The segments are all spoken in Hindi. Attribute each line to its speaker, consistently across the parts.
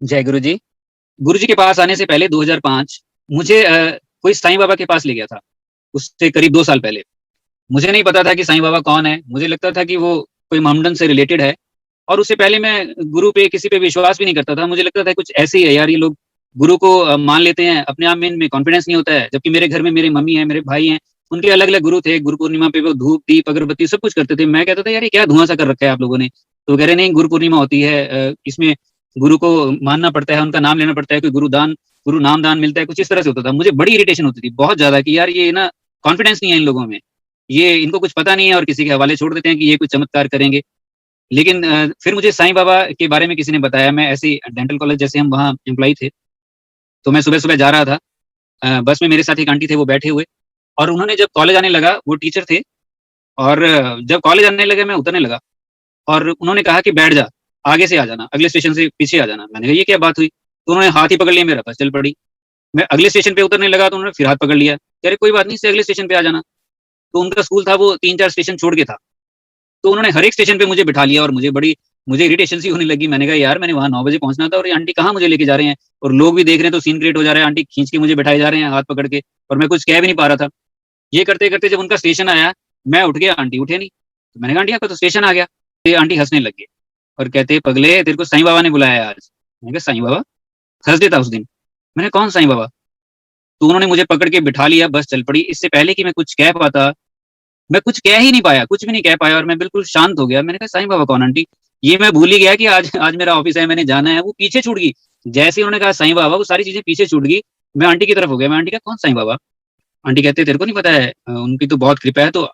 Speaker 1: जय गुरु जी। गुरु जी के पास आने से पहले 2005 मुझे कोई साईं बाबा के पास ले गया था, उससे करीब 2 साल पहले। मुझे नहीं पता था कि साईं बाबा कौन है, मुझे लगता था कि वो कोई मोहम्मडन से रिलेटेड है और उससे पहले मैं गुरु पे किसी पे विश्वास भी नहीं करता था। मुझे लगता था कुछ ऐसे ही है यार, ये लोग गुरु को मान लेते हैं, अपने आप में इनमें कॉन्फिडेंस नहीं होता है। जबकि मेरे घर में मेरी मम्मी है, मेरे भाई हैं, उनके अलग-अलग गुरु थे। गुरु पूर्णिमा पे वो धूप, दीप, अगरबत्ती सब कुछ करते थे। मैं कहता था यार ये क्या धुआँ-सा कर रखा है आप लोगों ने? तो कह रहे नहीं, गुरु पूर्णिमा होती है, इसमें गुरु को मानना पड़ता है, उनका नाम लेना पड़ता है, कोई गुरु नाम दान मिलता है, कुछ इस तरह से होता था। मुझे बड़ी इरिटेशन होती थी, बहुत ज़्यादा, कि यार ये ना कॉन्फिडेंस नहीं है इन लोगों में। ये इनको कुछ पता नहीं है और किसी के हवाले छोड़ देते हैं कि ये कुछ चमत्कार करेंगे। लेकिन फिर मुझे साईं बाबा के बारे में किसी ने बताया। मैं ऐसे ही डेंटल कॉलेज, जैसे हम वहाँ एम्प्लॉयी थे, तो मैं सुबह-सुबह जा रहा था। बस में मेरे साथ एक आंटी थे, वो बैठे हुए, और उन्होंने जब कॉलेज आने लगा, वो टीचर थे, और जब कॉलेज आने लगे मैं उतरने लगा, और उन्होंने कहा कि बैठ जा, आगे से आ जाना, अगले स्टेशन से पीछे आ जाना। मैंने कहा ये क्या बात हुई? तो उन्होंने हाथ ही पकड़ लिया मेरा, बस चल पड़ी। मैं अगले स्टेशन पे उतरने लगा तो उन्होंने फिर हाथ पकड़ लिया। कह रहे कोई बात नहीं, इससे अगले स्टेशन पे आ जाना। तो उनका स्कूल था वो 3-4 स्टेशन छोड़ के था। तो उन्होंने हर एक स्टेशन पे मुझे बिठा लिया और मुझे इरिटेशन सी होने लगी। मैंने कहा यार मैंने वहाँ 9 बजे पहुँचना था और ये आंटी कहाँ मुझे लेके जा रहे हैं, और लोग भी देख रहे हैं तो सीन क्रिएट हो जा रहा है। आंटी खींच के मुझे बिठाए जा रहे हैं हाथ पकड़ के, और मैं कुछ कह भी नहीं पा रहा था। ये करते-करते जब उनका स्टेशन आया, मैं उठ गया, आंटी उठे नहीं। तो मैंने कहा आंटी आपका तो स्टेशन आ गया। ये आंटी हँसने लग गए और कहते पगले तेरे को साईं बाबा ने बुलाया है आज। मैंने कहा साईं बाबा? थर्सडे था उस दिन। मैंने कहा कौन साईं बाबा? तो उन्होंने मुझे पकड़ के बिठा लिया, बस चल पड़ी। इससे पहले कि मैं कुछ कह पाता, मैं कुछ कह ही नहीं पाया, कुछ भी नहीं कह पाया, और मैं बिल्कुल शांत हो गया। मैंने कहा साईं बाबा कौन आंटी? ये मैं भूल ही गया कि आज आज मेरा ऑफिस है, मैंने जाना है। वो पीछे छूट गई। जैसे ही उन्होंने कहा साईं बाबा, वो सारी चीज़ें पीछे छूट गई। मैं आंटी की तरफ हो गया। मैं आंटी कहा कौन साईं बाबा? आंटी कहते तेरे को नहीं पता है, उनकी तो बहुत कृपा है। तो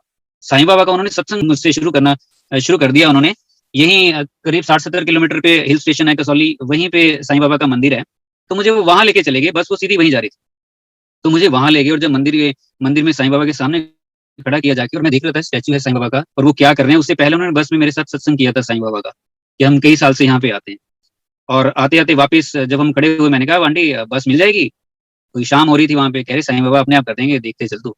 Speaker 1: साईं बाबा का उन्होंने सत्संग मुझसे शुरू कर दिया उन्होंने। यहीं करीब 60-70 किलोमीटर पे हिल स्टेशन है कसौली, वहीं पे साईं बाबा का मंदिर है। तो मुझे वो वहाँ लेके चले गए, बस वो सीधी वहीं जा रही थी। तो मुझे वहाँ ले गए, और जब मंदिर में साईं बाबा के सामने खड़ा किया जाके, और मैं देख रहा था स्टैच्यू है साईं बाबा का, और वो क्या कर रहे हैं। उससे पहले उन्होंने बस में मेरे साथ सत्संग किया था साईं बाबा का, कि हम कई साल से यहाँ पे आते हैं। और आते-आते वापस जब हम खड़े हुए, मैंने कहा आंटी बस मिल जाएगी? कोई शाम हो रही थी वहाँ पे, कह रहे साईं बाबा अपने आप कर देंगे, देखते चल तू।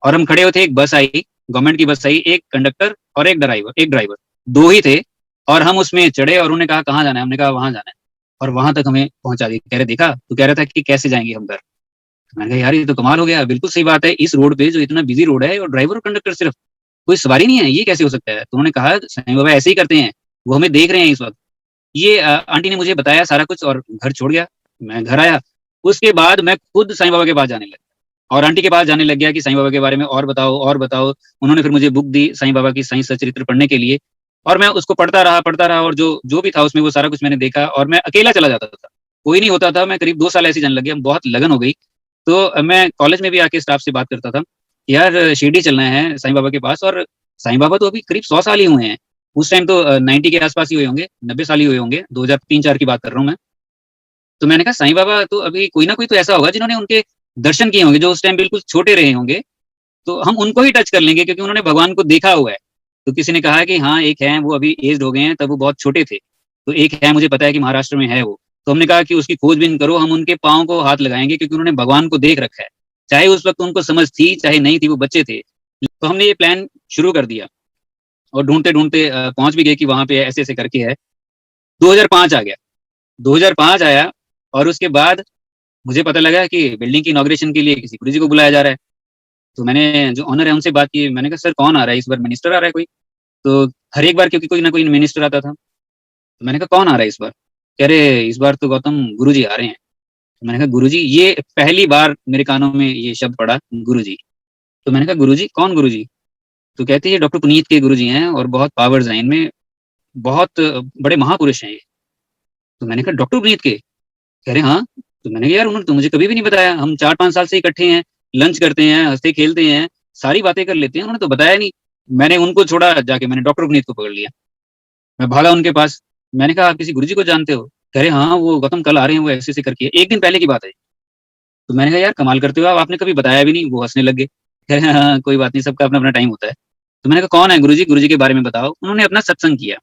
Speaker 1: और हम खड़े हुए थे, एक बस आई, गवर्नमेंट की बस आई, एक कंडक्टर और एक ड्राइवर, 2 ही थे, और हम उसमें चढ़े, और उन्होंने कहा कहाँ जाना है? हमने कहा वहाँ जाना है, और वहाँ तक हमें पहुँचा दी। कह रहे देखा, तू कह रहा था कि कैसे जाएँगे हम घर। मैंने कहा यार ये तो कमाल हो गया, बिल्कुल सही बात है, इस रोड पे जो इतना बिज़ी रोड है, और ड्राइवर और कंडक्टर सिर्फ, कोई सवारी नहीं है, ये कैसे हो सकता है? तो उन्होंने कहा साईं बाबा ऐसे ही करते हैं, वो हमें देख रहे हैं इस वक़्त। ये आंटी ने मुझे बताया सारा कुछ, और घर छोड़ गया। मैं घर आया, उसके बाद मैं खुद साईं बाबा के पास जाने लगा, और आंटी के पास जाने लग गया कि साईं बाबा के बारे में और बताओ, और बताओ। उन्होंने फिर मुझे बुक दी साईं बाबा की, साईं सचरित्र पढ़ने के लिए, और मैं उसको पढ़ता रहा, और जो जो भी था उसमें वो सारा कुछ मैंने देखा, और मैं अकेला चला जाता था। कोई नहीं होता था, मैं करीब 2 साल ऐसे ही जाने लग गया, बहुत लगन हो गई। तो मैं कॉलेज में भी आके स्टाफ से बात करता था, यार शिरडी चलना है साईं बाबा के पास, और साईं बाबा तो अभी करीब 100 साल ही हुए हैं। उस टाइम तो 90 के आस-पास ही हुए होंगे, 90 साल ही हुए होंगे, 2003-4 की बात कर रहा हूँ मैं। तो मैंने कहा साईं बाबा तो अभी कोई ना कोई तो ऐसा होगा जिन्होंने उनके दर्शन किए होंगे, जो उस टाइम बिल्कुल छोटे रहे होंगे, तो हम उनको ही टच कर लेंगे, क्योंकि उन्होंने भगवान को देखा हुआ है। तो किसी ने कहा कि हाँ, एक हैं वो अभी एज्ड हो गए हैं, तब वो बहुत छोटे थे। तो एक है, मुझे पता है कि महाराष्ट्र में है वो। तो हमने कहा कि उसकी खोजबीन करो, हम उनके पाँव को हाथ लगाएँगे, क्योंकि उन्होंने भगवान को देख रखा है। चाहे उस वक़्त उनको समझ थी, चाहे नहीं थी, वो बच्चे थे। तो हमने ये प्लान शुरू कर दिया, और ढूँढते-ढूँढते पहुँच भी गए कि वहाँ पे ऐसे-ऐसे करके है। 2005 आ गया। 2005 आया, और उसके बाद मुझे पता लगा कि बिल्डिंग की इनॉग्रेशन के लिए किसी गुरुजी को बुलाया जा रहा है। तो मैंने जो ओनर है उनसे बात की, मैंने कहा सर कौन आ रहा है इस बार, मिनिस्टर आ रहा है कोई? तो हर एक बार क्योंकि कोई ना कोई मिनिस्टर आता था। तो मैंने कहा कौन आ रहा है इस बार? कह रहे इस बार तो गौतम गुरुजी आ रहे हैं। तो मैंने कहा गुरुजी? ये पहली बार मेरे कानों में ये शब्द पड़ा, गुरुजी। तो मैंने कहा गुरुजी? कौन गुरुजी? तो कहते हैं ये डॉक्टर पुनीत के गुरुजी हैं, और बहुत पावर्स हैं इनमें, बहुत बड़े महापुरुष हैं ये। तो मैंने कहा डॉक्टर पुनीत के? कह रहे हाँ। तो मैंने कहा यार उन्होंने तो मुझे कभी भी नहीं बताया, हम 4-5 साल से इकट्ठे हैं, लंच करते हैं, हँसते-खेलते हैं, सारी बातें कर लेते हैं, उन्होंने तो बताया नहीं। मैंने उनको छोड़ा, जाके मैंने डॉक्टर पुनीत को पकड़ लिया। मैं भागा उनके पास, मैंने कहा आप किसी गुरुजी को जानते हो? कह रहे हाँ, वो गौतम कल आ रहे हैं, वो ऐसे-ऐसे करके, 1 दिन पहले की बात है। तो मैंने कहा यार कमाल करते हो आप, आपने कभी बताया भी नहीं। वो हँसने लग गए, कह रहे हाँ, हाँ, कोई बात नहीं, सबका अपना-अपना टाइम होता है। तो मैंने कहा कौन है गुरुजी? गुरुजी के बारे में बताओ। उन्होंने अपना सत्संग किया,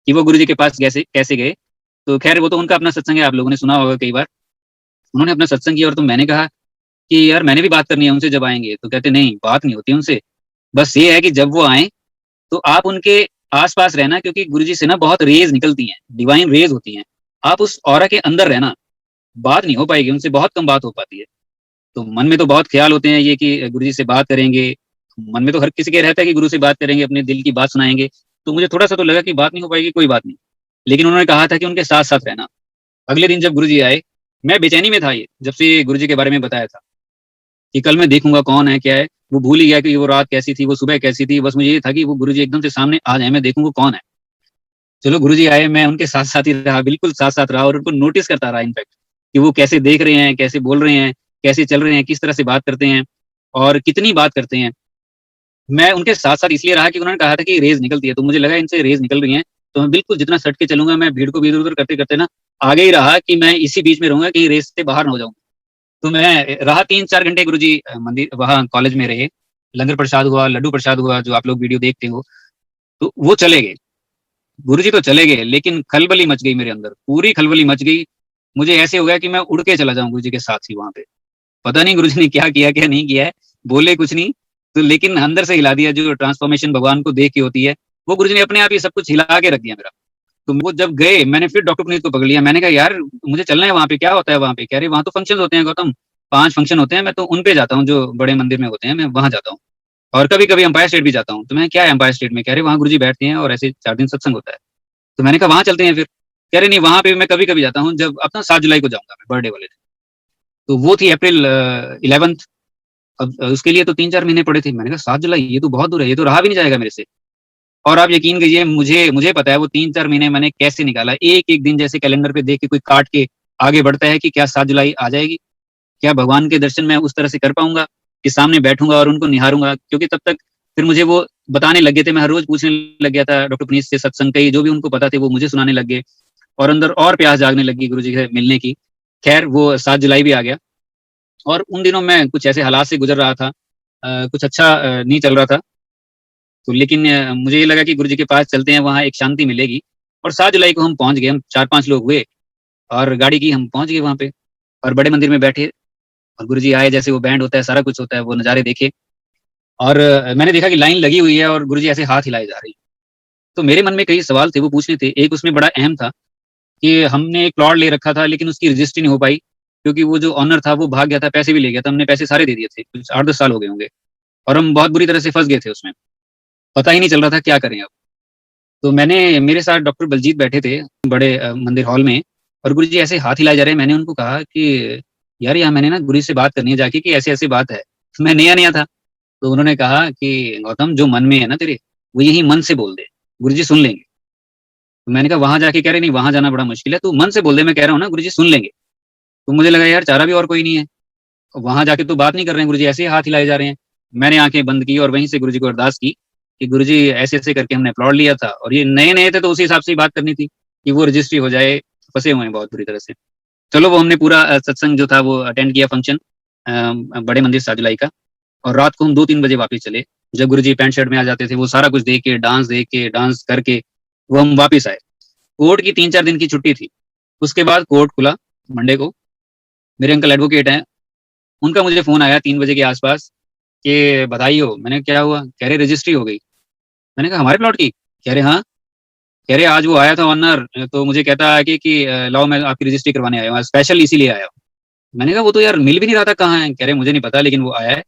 Speaker 1: कि वो गुरुजी के पास कैसे कैसे गए। तो खैर वो तो उनका अपना सत्संग है, आप लोगों ने सुना होगा कई बार। उन्होंने अपना सत्संग किया, और तो मैंने कहा कि यार मैंने भी बात करनी है उनसे जब आएँगे। तो कहते नहीं, बात नहीं होती उनसे, बस ये है कि जब वो आएँ तो आप उनके आस-पास रहना, क्योंकि गुरुजी से ना बहुत रेज़ निकलती हैं, डिवाइन रेज़ होती हैं। आप उस ऑरा के अंदर रहना, बात नहीं हो पाएगी, उनसे बहुत कम बात हो पाती है। तो मन में तो बहुत ख्याल होते हैं ये कि गुरुजी से बात करेंगे, मन में तो हर किसी के रहता है कि गुरु से बात करेंगे, अपने दिल की बात सुनाएँगे। तो मुझे थोड़ा-सा तो लगा कि बात नहीं हो पाएगी, कोई बात नहीं। लेकिन उन्होंने कहा था कि उनके साथ-साथ रहना। अगले दिन जब गुरुजी आए, मैं बेचैनी में था ये, जब से गुरुजी के बारे में बताया था, कि कल मैं देखूँगा कौन है, क्या है। वो भूल ही गया कि वो रात कैसी थी, वो सुबह कैसी थी, बस मुझे ये था कि वो गुरुजी एकदम से सामने आ जाएँ, मैं देखूँ वो कौन है। चलो गुरुजी आए, मैं उनके साथ-साथ ही रहा, बिल्कुल साथ-साथ रहा और उनको नोटिस करता रहा इनफैक्ट, कि वो कैसे देख रहे हैं, कैसे बोल रहे हैं, कैसे चल रहे हैं, किस तरह से बात करते हैं और कितनी बात करते हैं। मैं उनके साथ-साथ इसलिए रहा कि उन्होंने कहा था कि रेज़ निकलती है, तो मुझे लगा इनसे रेज़ निकल रही हैं, तो मैं बिल्कुल जितना सट के चलूँगा, मैं भीड़ को भी इधर-उधर करते-करते ना आगे ही रहा कि मैं इसी बीच में रहूँगा, कहीं रेस से बाहर ना हो जाऊँ। तो मैं रहा 3-4 घंटे गुरुजी मंदिर वहाँ कॉलेज में रहे। लंगर प्रसाद हुआ, लड्डू प्रसाद हुआ, जो आप लोग वीडियो देखते हो, तो वो चले गए। गुरुजी तो चले गए, लेकिन खलबली मच गई मेरे अंदर, पूरी खलबली मच गई। मुझे ऐसे हो गया कि मैं उड़ के चला जाऊँ गुरुजी के साथ ही वहाँ पे। पता नहीं गुरुजी ने क्या किया, क्या नहीं किया है, बोले कुछ नहीं, तो लेकिन अंदर से हिला दिया, जो ट्रांसफॉर्मेशन भगवान को देख के होती है, वो गुरुजी ने अपने आप ही सब कुछ हिला के रख दिया मेरा। तो वो जब गए, मैंने फिर डॉक्टर पुनीत को पकड़ लिया। मैंने कहा, "यार, मुझे चलना है वहाँ पे, क्या होता है वहाँ पे?" कह रहे, "वहाँ तो फंक्शन्स होते हैं गौतम, 5 फंक्शन होते हैं, मैं तो उन पे जाता हूँ, जो बड़े मंदिर में होते हैं, मैं वहाँ जाता हूँ। और कभी-कभी एम्पायर स्टेट भी जाता हूँ।" तो मैं, "क्या है एम्पायर स्टेट में?" कह रहे, "वहाँ गुरुजी बैठते हैं और ऐसे 4 दिन सत्संग होता है।" तो मैंने कहा, "वहाँ चलते हैं फिर।" कह रहे, "नहीं, वहाँ पे मैं कभी-कभी जाता हूँ, जब अपना 7 जुलाई को जाऊँगा मैं, बर्थडे वाले दिन।" तो वो थी अप्रैल 11th। अब उसके लिए तो 3-4 महीने पड़े थे। मैंने कहा, 7 जुलाई, ये तो बहुत दूर है, ये तो रहा भी नहीं जाएगा मेरे से। और आप यकीन कीजिए, मुझे मुझे पता है वो 3-4 महीने मैंने कैसे निकाला। एक-एक दिन जैसे कैलेंडर पे देख के कोई काट के आगे बढ़ता है कि क्या 7 जुलाई आ जाएगी? क्या भगवान के दर्शन मैं उस तरह से कर पाऊँगा कि सामने बैठूँगा और उनको निहारूँगा? क्योंकि तब तक फिर मुझे वो बताने लग गए थे, मैं हर रोज़ पूछने लग गया था डॉक्टर पुनीत से सत्संग के, जो भी उनको पता थे वो मुझे सुनाने लग गए और अंदर और प्यास जागने लगी गुरुजी से मिलने की। ख़ैर वो 7 जुलाई भी आ गया और उन दिनों मैं कुछ ऐसे हालात से गुज़र रहा था, कुछ अच्छा नहीं चल रहा था। तो लेकिन मुझे ये लगा कि गुरुजी के पास चलते हैं, वहाँ एक शांति मिलेगी। और 7 जुलाई को हम पहुँच गए, हम 4-5 लोग हुए और गाड़ी की, हम पहुँच गए वहाँ पे और बड़े मंदिर में बैठे और गुरुजी आए, जैसे वो बैंड होता है, सारा कुछ होता है, वो नज़ारे देखे और मैंने देखा कि लाइन लगी हुई है और गुरुजी ऐसे हाथ हिलाए जा रहे हैं। तो मेरे मन में कई सवाल थे, वो पूछने थे। एक उसमें बड़ा अहम था कि हमने एक प्लॉट ले रखा था, लेकिन उसकी रजिस्ट्री नहीं हो पाई, क्योंकि वो जो ओनर था वो भाग गया था, पैसे भी ले गया था, हमने पैसे सारे दे दिए थे, कुछ 8-10 साल हो गए होंगे और हम बहुत बुरी तरह से फँस गए थे उसमें। पता ही नहीं चल रहा था क्या करें अब। तो मैंने, मेरे साथ डॉक्टर बलजीत बैठे थे बड़े मंदिर हॉल में और गुरुजी ऐसे हाथ हिलाए जा रहे हैं। मैंने उनको कहा कि यार, यहाँ मैंने ना गुरुजी से बात करनी है जाके कि ऐसे-ऐसे बात है। मैं नया-नया था। तो उन्होंने कहा कि गौतम, जो मन में है ना तेरे, वो यही मन से बोल दे, गुरुजी सुन लेंगे। तो मैंने कहा, वहाँ जाके? कह रहे, नहीं, वहाँ जाना बड़ा मुश्किल है, तू मन से बोल दे, मैं कह रहा हूँ ना, गुरुजी सुन लेंगे। तो मुझे लगा यार, चारा भी और कोई नहीं है। वहाँ जाके तो बात नहीं कर रहे हैं, गुरुजी ऐसे ही हाथ हिलाए जा रहे हैं। मैंने आँखें बंद की और वहीं से गुरुजी को अरदास की कि गुरुजी, ऐसे-ऐसे करके हमने प्लॉट लिया था और ये नए-नए थे, तो उसी हिसाब से ही बात करनी थी कि वो रजिस्ट्री हो जाए, फँसे हुए हैं बहुत बुरी तरह से। चलो, वो हमने पूरा सत्संग जो था वो अटेंड किया, फंक्शन बड़े मंदिर साजुलाई का, और रात को हम 2-3 बजे वापस चले। जब गुरुजी पैंट शर्ट में आ जाते थे, वो सारा कुछ देख के, डांस करके वो हम वापस आए। कोर्ट की 3-4 दिन की छुट्टी थी। उसके बाद कोर्ट खुला मंडे को। मेरे अंकल एडवोकेट हैं, उनका मुझे फ़ोन आया 3 बजे के आस-पास कि बधाई हो। मैंने कहा, क्या हुआ? कह रहे, रजिस्ट्री हो गई। मैंने कहा, हमारे प्लॉट की? कह रहे, हाँ। कह रहे, आज वो आया था ओनर, तो मुझे कहता है कि लाओ, मैं आपकी रजिस्ट्री करवाने आया हूँ, आज स्पेशल इसीलिए आया हूँ। मैंने कहा, वो तो यार मिल भी नहीं रहा था, कहाँ है? कह रहे, मुझे नहीं पता, लेकिन वो आया है।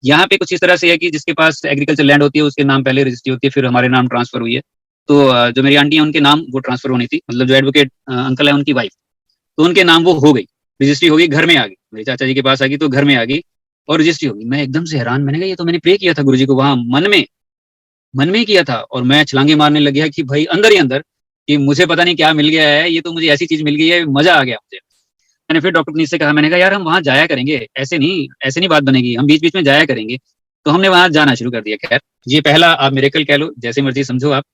Speaker 1: यहाँ पे कुछ इस तरह से है कि जिसके पास एग्रीकल्चर लैंड होती है, उसके नाम पहले रजिस्ट्री होती है, फिर हमारे नाम ट्रांसफर हुई है। तो जो मेरी आंटी है, उनके नाम वो ट्रांसफर होनी थी, मतलब जो एडवोकेट अंकल है, उनकी वाइफ, तो उनके नाम वो हो गई, रजिस्ट्री हो गई, घर में आ गई। मेरे चाचा जी के पास आ गई, तो घर में आ गई और रजिस्ट्री हो गई। मैं एकदम से हैरान, मैंने कहा, ये तो मैंने प्रे किया था गुरुजी को वहाँ मन में ही किया था, और मैं छलांगे मारने लग गया कि भाई अंदर ही अंदर, कि मुझे पता नहीं क्या मिल गया है, ये तो मुझे ऐसी चीज़ मिल गई है, मज़ा आ गया मुझे। मैंने फिर डॉक्टर पुनीत से कहा, मैंने कहा, यार, हम वहाँ जाया करेंगे, ऐसे नहीं बात बनेगी, हम बीच-बीच में जाया करेंगे। तो हमने वहाँ जाना शुरू कर दिया। खैर, ये पहला आप मिरेकल कह लो, जैसे मर्ज़ी समझो आप,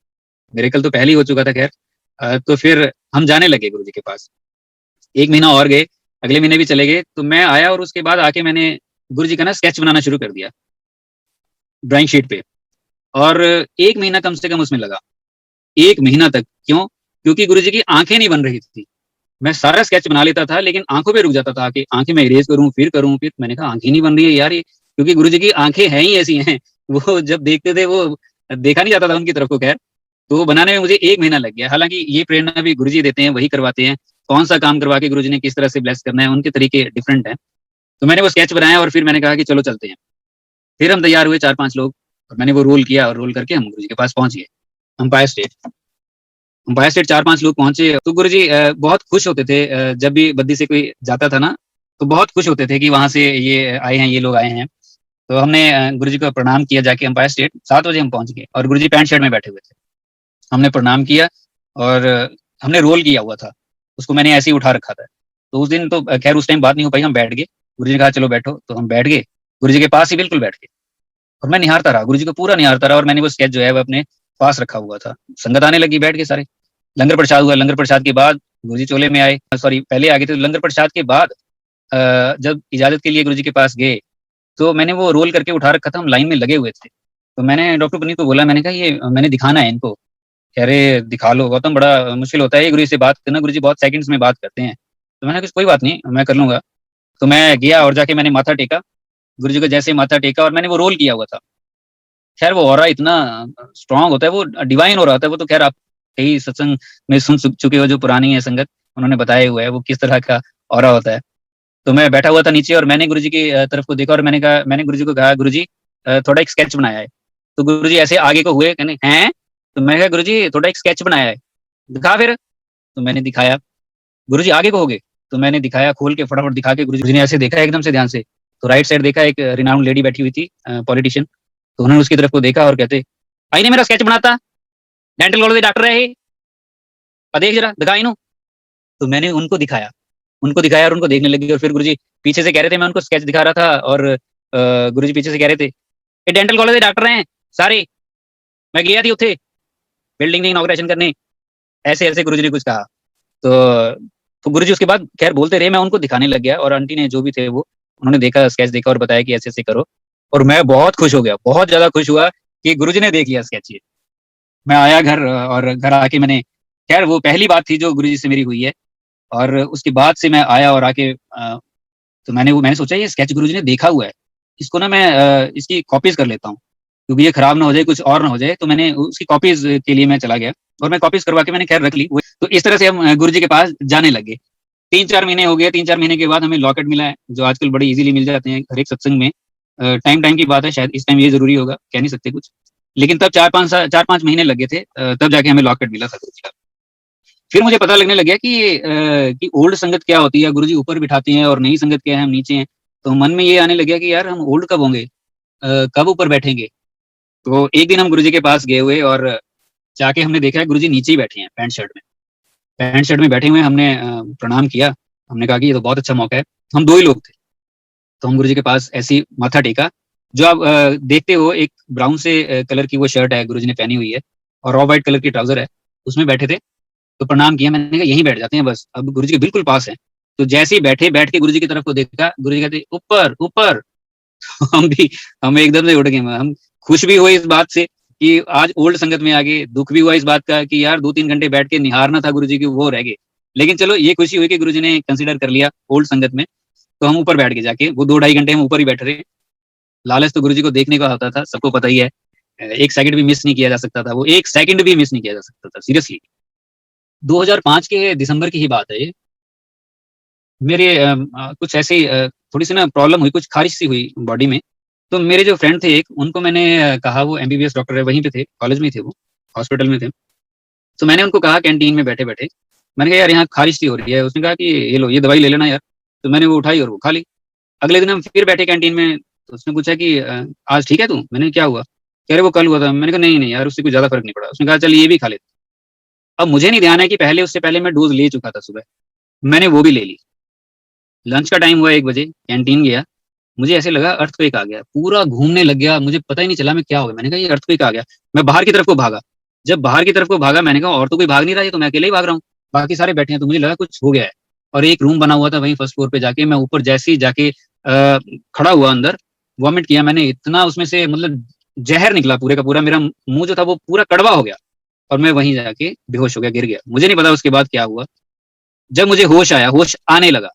Speaker 1: मिरेकल तो पहले ही हो चुका था खैर। तो फिर हम जाने लगे गुरुजी के पास। 1 महीना और गए, अगले महीने भी चले गए, तो मैं आया और उसके बाद आके मैंने गुरुजी का ना स्केच बनाना शुरू कर दिया, ड्राइंग शीट पे, और 1 महीना कम से कम उसमें लगा। 1 महीना तक, क्यों? क्योंकि गुरुजी की आँखें नहीं बन रही थी। मैं सारा स्केच बना लेता था, लेकिन आँखों पे रुक जाता था कि आँखें मैं इरेज़ करूँ, फिर मैंने कहा, आँखें नहीं बन रही है यार ये, क्योंकि गुरुजी की आँखें हैं ही ऐसी हैं। वो जब देखते थे, वो देखा नहीं जाता था उनकी तरफ को खैर। तो वो बनाने में मुझे 1 महीना लग गया। हालाँकि ये प्रेरणा भी गुरुजी देते हैं, वही करवाते हैं, कौन सा काम करवा के गुरुजी ने किस तरह से ब्लेस करना है, उनके तरीके डिफरेंट हैं। तो मैंने वो स्केच बनाया और फिर मैंने कहा कि चलो चलते हैं। फिर हम तैयार हुए 4-5 लोग और मैंने वो रोल किया और रोल करके हम गुरुजी के पास पहुँच गए, एम्पायर स्टेट। एम्पायर स्टेट 4-5 लोग पहुँचे तो गुरुजी बहुत खुश होते थे जब भी बद्दी से कोई जाता था ना, तो बहुत खुश होते थे कि वहाँ से ये आए हैं, ये लोग आए हैं। तो हमने गुरुजी को प्रणाम किया जाके एम्पायर स्टेट, 7 बजे हम पहुँच गए और गुरुजी पैंट शर्ट में बैठे हुए थे। हमने प्रणाम किया और हमने रोल किया हुआ था, उसको मैंने ऐसे ही उठा रखा था। तो उस दिन तो खैर उस टाइम बात नहीं हो पाई, हम बैठ गए। गुरुजी ने कहा चलो बैठो, तो हम बैठ गए, गुरुजी के पास ही बिल्कुल बैठ गए और मैं निहारता रहा, गुरुजी को पूरा निहारता रहा और मैंने वो स्केच जो है वो अपने पास रखा हुआ था। संगत आने लगी, बैठ गए सारे। लंगर प्रसाद हुआ, लंगर प्रसाद के बाद गुरुजी चोले में आए, सॉरी पहले आ गए थे। लंगर प्रसाद के बाद जब इजाज़त के लिए गुरुजी के पास गए, तो मैंने वो रोल करके उठा रखा था, हम लाइन में लगे हुए थे। तो मैंने डॉक्टर पुनीत को बोला, मैंने कहा ये मैंने दिखाना है इनको। कह रहे दिखा लो गौतम, बड़ा मुश्किल होता है ये गुरुजी से बात करना, गुरुजी बहुत सेकंड्स में बात करते हैं। तो मैंने कहा कोई बात नहीं, मैं कर लूँगा। तो मैं गया और जाके मैंने माथा टेका, गुरुजी को जैसे ही माथा टेका और मैंने वो रोल किया हुआ था। खैर वो ऑरा इतना स्ट्रॉन्ग होता है, वो डिवाइन ऑरा होता है। वो तो खैर आप कई सत्संग में सुन चुके हो, जो पुरानी है संगत, उन्होंने बताया हुआ है वो किस तरह का ऑरा होता है। तो मैं बैठा हुआ था नीचे और मैंने गुरुजी की तरफ को देखा और मैंने गुरुजी को कहा, गुरुजी थोड़ा एक स्केच बनाया है। तो गुरुजी ऐसे आगे को हुए, कहने हैं? तो मैंने कहा गुरुजी थोड़ा एक स्केच बनाया है, दिखा फिर। तो मैंने दिखाया। गुरुजी आगे को हो गए, तो मैंने दिखाया, खोल के फटाफट दिखा के गुरुजी ने ऐसे देखा एकदम से ध्यान से। तो राइट साइड देखा, एक रिनाउंड लेडी बैठी हुई थी, पॉलिटिशियन। तो उन्होंने उसकी तरफ को देखा और कहते, आई ने मेरा स्केच बनाता, डेंटल कॉलेज डॉक्टर है ये, देख जरा दिखा इनू। तो मैंने उनको दिखाया और उनको देखने लगे और फिर गुरुजी पीछे से कह रहे थे, मैं उनको स्केच दिखा रहा था और गुरुजी पीछे से कह रहे थे, ये डेंटल कॉलेज के डॉक्टर हैं सारे, मैं गया थी उत्थे बिल्डिंग की इनॉग्रेशन करने, ऐसे ऐसे गुरुजी ने कुछ कहा। तो गुरुजी उसके बाद खैर बोलते रहे, मैं उनको दिखाने लग गया और आंटी ने जो भी थे वो, उन्होंने देखा, स्केच देखा और बताया कि ऐसे ऐसे करो। और मैं बहुत खुश हो गया, बहुत ज्यादा खुश हुआ कि गुरुजी ने देख लिया स्केच ये। मैं आया घर और घर आके मैंने, खैर वो पहली बात थी जो गुरुजी से मेरी हुई है। और उसके बाद से मैं आया और आके तो मैंने सोचा ये स्केच गुरुजी ने देखा हुआ है, इसको ना मैं इसकी कॉपीज कर लेता हूँ, क्योंकि ये खराब ना हो जाए, कुछ और ना हो जाए। तो मैंने उसकी कॉपीज के लिए मैं चला गया और मैं कॉपीज करवा के मैंने खैर रख ली। तो इस तरह से हम गुरुजी के पास जाने लगे। 3-4 महीने हो गए, 3-4 महीने के बाद हमें लॉकेट मिला है, जो आजकल बड़े इजीली मिल जाते हैं हर एक सत्संग में। टाइम टाइम की बात है, शायद इस टाइम ये जरूरी होगा, कह नहीं सकते कुछ। लेकिन तब 4-5 महीने लगे थे, तब जाके हमें लॉकेट मिला था गुरुजी का। फिर मुझे पता लगने लग गया कि ओल्ड संगत क्या होती है, गुरुजी ऊपर बिठाते हैं और नई संगत क्या है, हम नीचे हैं। तो मन में ये आने लग गया कि यार हम ओल्ड कब होंगे, कब ऊपर बैठेंगे। तो एक दिन हम गुरुजी के पास गए हुए और जाके हमने देखा है गुरुजी नीचे ही बैठे हैं, पैंट शर्ट में बैठे हुए हैं। हमने प्रणाम किया, हमने कहा कि ये तो बहुत अच्छा मौका है। हम 2 ही लोग थे, तो हम गुरुजी के पास ऐसे ही माथा टेका। जो आप देखते हो, एक ब्राउन से कलर की वो शर्ट है गुरुजी ने पहनी हुई है और ऑफ व्हाइट कलर की ट्राउजर है, उसमें बैठे थे। तो प्रणाम किया, मैंने कहा यहीं बैठ जाते हैं बस, अब गुरुजी के बिल्कुल पास है। तो जैसे ही बैठे, बैठ के गुरुजी की तरफ को देखा, गुरुजी कहते ऊपर ऊपर। हम एकदम से उठ गए। हम खुश भी हुए इस बात से कि आज ओल्ड संगत में आ गए, दुख भी हुआ इस बात का कि यार 2-3 घंटे बैठ के निहारना था गुरुजी की, वो रह गए। लेकिन चलो ये खुशी हुई कि गुरुजी ने कंसीडर कर लिया ओल्ड संगत में। तो हम ऊपर बैठ गए जाके, वो 2-2.5 घंटे हम ऊपर ही बैठे रहे। लालच तो गुरुजी को देखने का होता था, सबको पता ही है। एक सेकंड भी मिस नहीं किया जा सकता था, वो एक सेकंड भी मिस नहीं किया जा सकता था, सीरियसली। 2005 के दिसंबर की ही बात है ये। मेरे कुछ ऐसे ही थोड़ी सी ना प्रॉब्लम हुई, कुछ खारिश सी हुई बॉडी में। तो मेरे जो फ्रेंड थे एक, उनको मैंने कहा, वो एमबीबीएस डॉक्टर है, वहीं पे थे, कॉलेज में ही थे वो, हॉस्पिटल में थे। तो मैंने उनको कहा कैंटीन में बैठे-बैठे, मैंने कहा यार यहाँ खारिश सी हो रही है। उसने कहा कि ये लो, ये दवाई ले लेना यार। तो मैंने वो उठाई और वो खा ली। अगले दिन हम फिर बैठे कैंटीन में, तो उसने पूछा कि आज ठीक है तू? मैंने क्या हुआ? कह रहे वो कल हुआ था। मैंने कहा नहीं, नहीं यार, उससे कुछ ज़्यादा फ़र्क नहीं पड़ा। उसने कहा चल ये भी खा ले। अब मुझे नहीं ध्यान है कि पहले, उससे पहले मैं डोज़ ले चुका था सुबह, मैंने वो भी ले ली। लंच का टाइम हुआ 1 बजे, कैंटीन गया, मुझे ऐसे लगा अर्थक्वेक आ गया, पूरा घूमने लग गया, मुझे पता ही नहीं चला मैं क्या हो गया। मैंने कहा ये अर्थक्वेक आ गया। मैं बाहर की तरफ को भागा, जब बाहर की तरफ को भागा, मैंने कहा और तो कोई भाग नहीं रहा, ये तो मैं अकेले ही भाग रहा हूँ, बाकी सारे बैठे हैं। तो मुझे लगा कुछ हो गया है। और एक रूम बना हुआ था वहीं फर्स्ट फ्लोर पे जाके, मैं ऊपर जैसे ही जाके खड़ा हुआ अंदर, वॉमिट किया मैंने, इतना उसमें से मतलब ज़हर निकला पूरे का पूरा, मेरा मुँह जो था वो पूरा कड़वा हो गया और मैं वहीं जाके बेहोश हो गया, गिर गया। मुझे नहीं पता उसके बाद क्या हुआ। जब मुझे होश आया, होश आने लगा,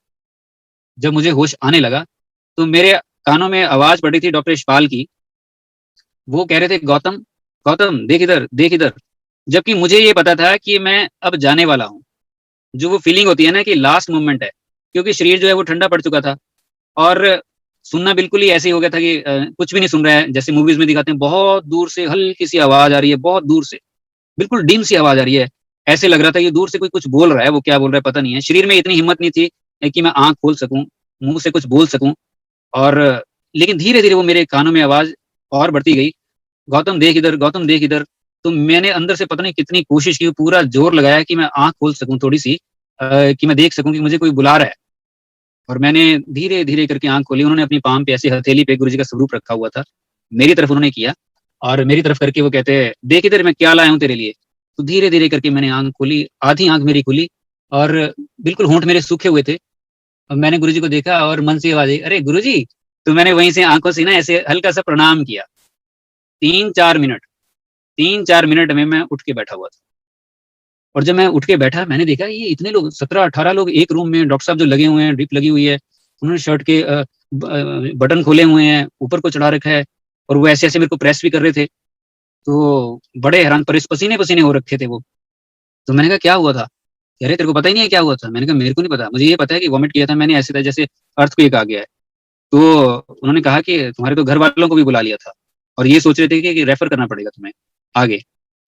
Speaker 1: जब मुझे होश आने लगा, तो मेरे कानों में आवाज़ पड़ रही थी डॉक्टर यशपाल की। वो कह रहे थे गौतम, गौतम देख इधर, देख इधर। जबकि मुझे ये पता था कि मैं अब जाने वाला हूँ। जो वो फीलिंग होती है ना कि लास्ट मोमेंट है, क्योंकि शरीर जो है वो ठंडा पड़ चुका था और सुनना बिल्कुल ही ऐसे ही हो गया था कि कुछ भी नहीं सुन रहा है, जैसे मूवीज़ में दिखाते हैं, बहुत दूर से हल्की-सी आवाज़ आ रही है, बहुत दूर से, बिल्कुल डिम सी आवाज़ आ रही है। ऐसे लग रहा था कि दूर से कोई कुछ बोल रहा है, वो क्या बोल रहा है पता नहीं है। शरीर में इतनी हिम्मत नहीं थी कि मैं आँख खोल सकूँ, मुँह से कुछ बोल सकूँ और लेकिन धीरे-धीरे वो मेरे कानों में आवाज़ और बढ़ती गई, "गौतम देख इधर, गौतम देख इधर।" तो मैंने अंदर से पता नहीं कितनी कोशिश की, पूरा ज़ोर लगाया कि मैं आँख खोल सकूँ थोड़ी-सी कि मैं देख सकूँ कि मुझे कोई बुला रहा है। और मैंने धीरे-धीरे करके आँख खोली, उन्होंने अपनी पाम पे ऐसे हथेली पे गुरुजी का स्वरूप रखा हुआ था। मेरी तरफ उन्होंने किया और मेरी तरफ करके वो कहते हैं, "देख इधर मैं क्या लाया हूँ तेरे लिए।" तो धीरे-धीरे करके मैंने आँख खोली, आधी आँख मेरी खुली और बिल्कुल होंठ मेरे सूखे हुए थे। और मैंने गुरुजी को देखा और मन से आवाज़ आई, "अरे गुरुजी!" तो मैंने वहीं से आँखों से ना ऐसे हल्का-सा प्रणाम किया। 3-4 मिनट 3-4 मिनट में मैं उठ के बैठा हुआ था। और जब मैं उठ के बैठा, मैंने देखा ये इतने लोग 17-18 लोग एक रूम में, डॉक्टर साहब जो लगे हुए हैं, ड्रिप लगी हुई है, उन्होंने शर्ट के बटन खोले हुए हैं, ऊपर को चढ़ा रखा है और वो ऐसे-ऐसे मेरे को प्रेस भी कर रहे थे। तो बड़े हैरान पसीने-पसीने हो रखे थे वो। तो मैंने कहा, "क्या हुआ था?" कह रहे, "तेरे को पता ही नहीं है क्या हुआ था?" मैंने कहा, "मेरे को नहीं पता। मुझे ये पता है कि वॉमिट किया था मैंने, ऐसे था जैसे अर्थक्वेक आ गया है।" तो उन्होंने कहा कि, "तुम्हारे तो घर वालों को भी बुला लिया था और ये सोच रहे थे कि रेफर करना पड़ेगा तुम्हें आगे।"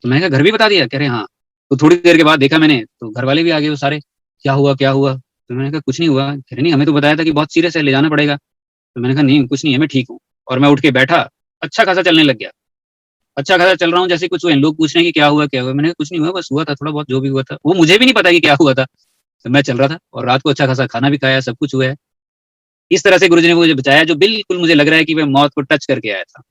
Speaker 1: तो मैंने कहा, "घर भी बता दिया?" कह रहे, "हाँ।" तो थोड़ी देर के बाद देखा मैंने, तो घरवाले भी आ गए वो सारे, "क्या हुआ, क्या हुआ?" तो मैंने कहा, "कुछ नहीं हुआ।" कह रहे, "नहीं, हमें तो बताया था कि बहुत सीरियस है, ले जाना पड़ेगा।" तो मैंने कहा, "नहीं, कुछ नहीं है, मैं ठीक हूँ।" और मैं उठ के बैठा, अच्छा खासा चलने लग गया। अच्छा खासा चल रहा हूँ, जैसे कुछ हुए, लोग पूछ रहे हैं कि, "क्या हुआ, क्या हुआ?" मैंने कहा, "कुछ नहीं हुआ, बस हुआ था थोड़ा बहुत जो भी हुआ था।" वो मुझे भी नहीं पता कि क्या हुआ था। तो मैं चल रहा था और रात को अच्छा खासा खाना भी खाया, सब कुछ हुआ है। इस तरह से गुरुजी ने मुझे बचाया, जो बिल्कुल मुझे लग रहा है कि मैं मौत को टच करके आया था।